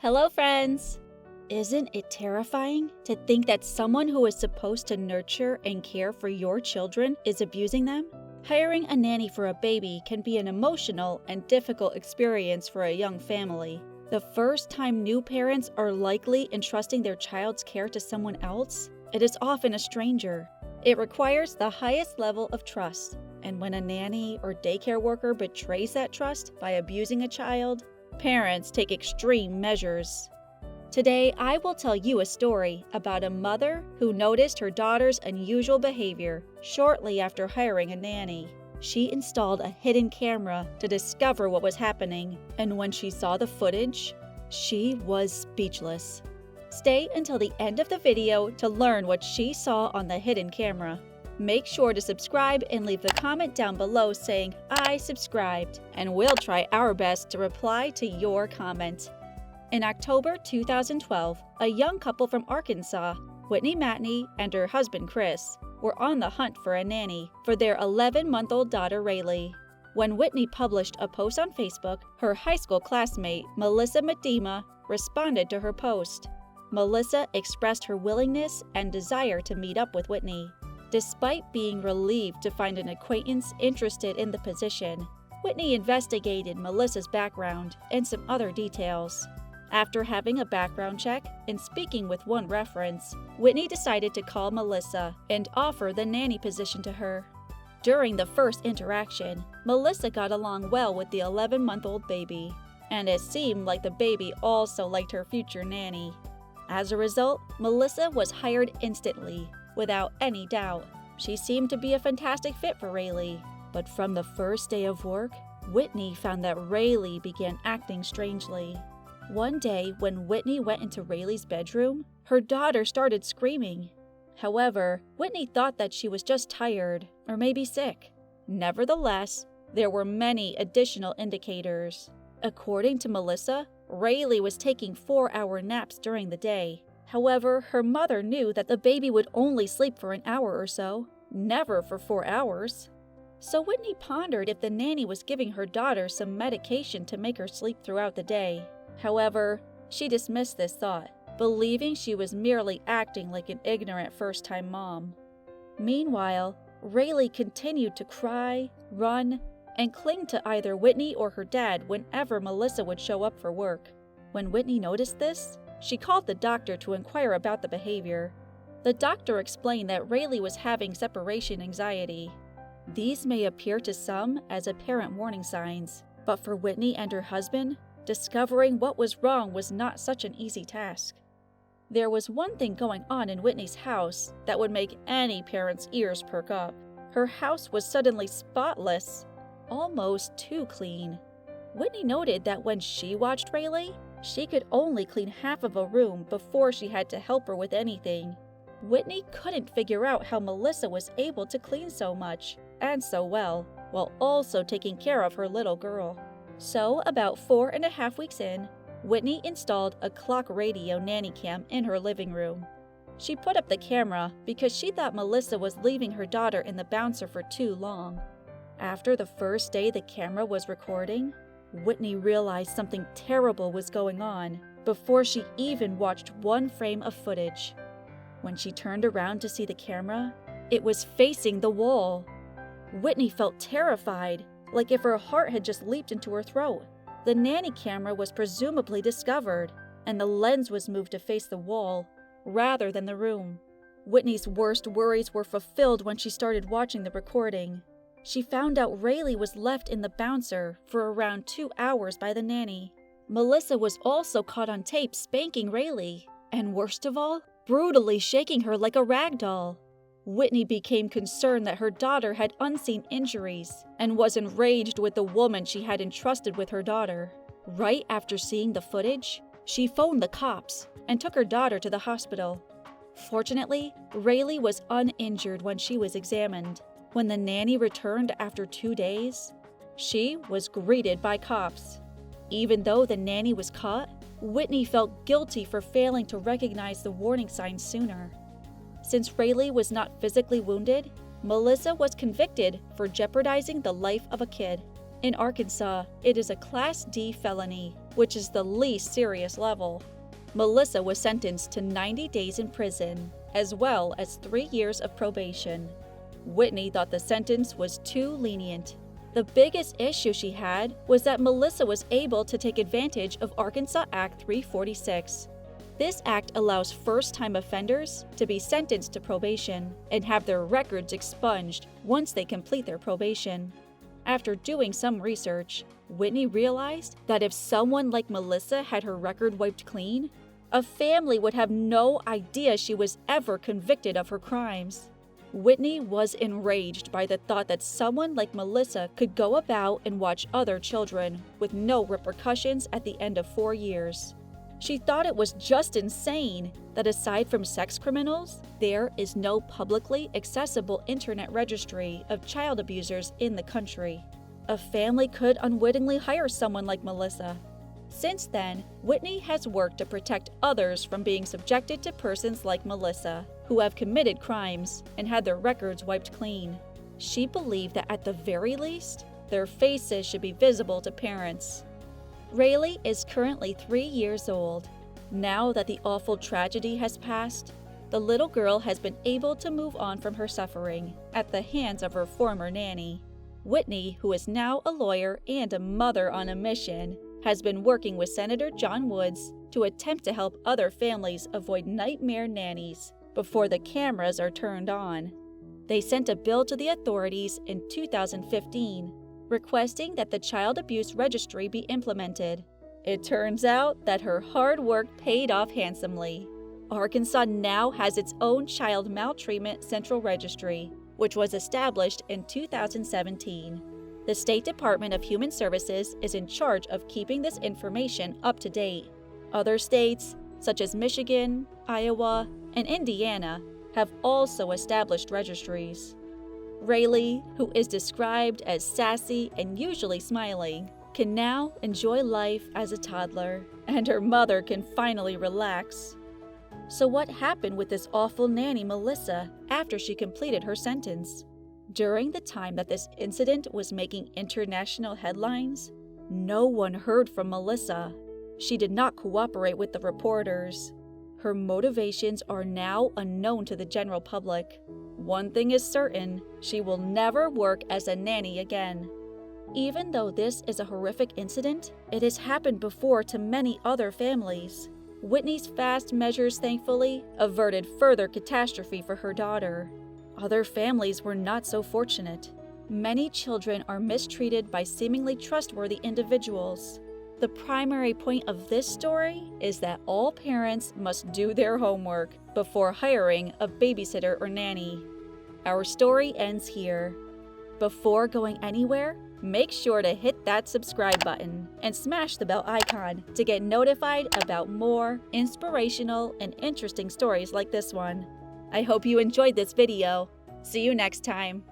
Hello, friends! Isn't it terrifying to think that someone who is supposed to nurture and care for your children is abusing them? Hiring a nanny for a baby can be an emotional and difficult experience for a young family. The first time new parents are likely entrusting their child's care to someone else, it is often a stranger. It requires the highest level of trust, and when a nanny or daycare worker betrays that trust by abusing a child, parents take extreme measures. Today, I will tell you a story about a mother who noticed her daughter's unusual behavior shortly after hiring a nanny. She installed a hidden camera to discover what was happening, and when she saw the footage, she was speechless. Stay until the end of the video to learn what she saw on the hidden camera. Make sure to subscribe and leave the comment down below saying, "I subscribed," and we'll try our best to reply to your comment. In October 2012, a young couple from Arkansas, Whitney Matney and her husband Chris, were on the hunt for a nanny for their 11-month-old daughter Rayleigh. When Whitney published a post on Facebook, her high school classmate, Melissa Medema, responded to her post. Melissa expressed her willingness and desire to meet up with Whitney. Despite being relieved to find an acquaintance interested in the position, Whitney investigated Melissa's background and some other details. After having a background check and speaking with one reference, Whitney decided to call Melissa and offer the nanny position to her. During the first interaction, Melissa got along well with the 11-month-old baby, and it seemed like the baby also liked her future nanny. As a result, Melissa was hired instantly, without any doubt. She seemed to be a fantastic fit for Rayleigh, but from the first day of work, Whitney found that Rayleigh began acting strangely. One day, when Whitney went into Rayleigh's bedroom, her daughter started screaming. However, Whitney thought that she was just tired or maybe sick. Nevertheless, there were many additional indicators. According to Melissa, Rayleigh was taking 4-hour naps during the day. However, her mother knew that the baby would only sleep for an hour or so, never for 4 hours. So Whitney pondered if the nanny was giving her daughter some medication to make her sleep throughout the day. However, she dismissed this thought, believing she was merely acting like an ignorant first-time mom. Meanwhile, Rayleigh continued to cry, run, and cling to either Whitney or her dad whenever Melissa would show up for work. When Whitney noticed this, she called the doctor to inquire about the behavior. The doctor explained that Rayleigh was having separation anxiety. These may appear to some as apparent warning signs, but for Whitney and her husband, discovering what was wrong was not such an easy task. There was one thing going on in Whitney's house that would make any parent's ears perk up. Her house was suddenly spotless, almost too clean. Whitney noted that when she watched Rayleigh, she could only clean half of a room before she had to help her with anything. Whitney couldn't figure out how Melissa was able to clean so much and so well, while also taking care of her little girl. So, about 4.5 weeks in, Whitney installed a clock radio nanny cam in her living room. She put up the camera because she thought Melissa was leaving her daughter in the bouncer for too long. After the first day the camera was recording, Whitney realized something terrible was going on before she even watched one frame of footage. When she turned around to see the camera, it was facing the wall. Whitney felt terrified, like if her heart had just leaped into her throat. The nanny camera was presumably discovered, and the lens was moved to face the wall rather than the room. Whitney's worst worries were fulfilled when she started watching the recording. She found out Rayleigh was left in the bouncer for around 2 hours by the nanny. Melissa was also caught on tape spanking Rayleigh, and worst of all, brutally shaking her like a rag doll. Whitney became concerned that her daughter had unseen injuries and was enraged with the woman she had entrusted with her daughter. Right after seeing the footage, she phoned the cops and took her daughter to the hospital. Fortunately, Rayleigh was uninjured when she was examined. When the nanny returned after 2 days, she was greeted by cops. Even though the nanny was caught, Whitney felt guilty for failing to recognize the warning signs sooner. Since Rayleigh was not physically wounded, Melissa was convicted for jeopardizing the life of a kid. In Arkansas, it is a Class D felony, which is the least serious level. Melissa was sentenced to 90 days in prison, as well as 3 years of probation. Whitney thought the sentence was too lenient. The biggest issue she had was that Melissa was able to take advantage of Arkansas Act 346. This act allows first-time offenders to be sentenced to probation and have their records expunged once they complete their probation. After doing some research, Whitney realized that if someone like Melissa had her record wiped clean, a family would have no idea she was ever convicted of her crimes. Whitney was enraged by the thought that someone like Melissa could go about and watch other children with no repercussions at the end of 4 years. She thought it was just insane that aside from sex criminals, there is no publicly accessible internet registry of child abusers in the country. A family could unwittingly hire someone like Melissa. Since then, Whitney has worked to protect others from being subjected to persons like Melissa, who have committed crimes and had their records wiped clean. She believed that at the very least, their faces should be visible to parents. Rayleigh is currently 3 years old. Now that the awful tragedy has passed, the little girl has been able to move on from her suffering at the hands of her former nanny. Whitney, who is now a lawyer and a mother on a mission, has been working with Senator John Woods to attempt to help other families avoid nightmare nannies before the cameras are turned on. They sent a bill to the authorities in 2015, requesting that the Child Abuse Registry be implemented. It turns out that her hard work paid off handsomely. Arkansas now has its own Child Maltreatment Central Registry, which was established in 2017. The State Department of Human Services is in charge of keeping this information up to date. Other states, such as Michigan, Iowa, and Indiana, have also established registries. Rayleigh, who is described as sassy and usually smiling, can now enjoy life as a toddler, and her mother can finally relax. So what happened with this awful nanny Melissa after she completed her sentence? During the time that this incident was making international headlines, no one heard from Melissa. She did not cooperate with the reporters. Her motivations are now unknown to the general public. One thing is certain, she will never work as a nanny again. Even though this is a horrific incident, it has happened before to many other families. Whitney's fast measures, thankfully, averted further catastrophe for her daughter. Other families were not so fortunate. Many children are mistreated by seemingly trustworthy individuals. The primary point of this story is that all parents must do their homework before hiring a babysitter or nanny. Our story ends here. Before going anywhere, make sure to hit that subscribe button and smash the bell icon to get notified about more inspirational and interesting stories like this one. I hope you enjoyed this video. See you next time.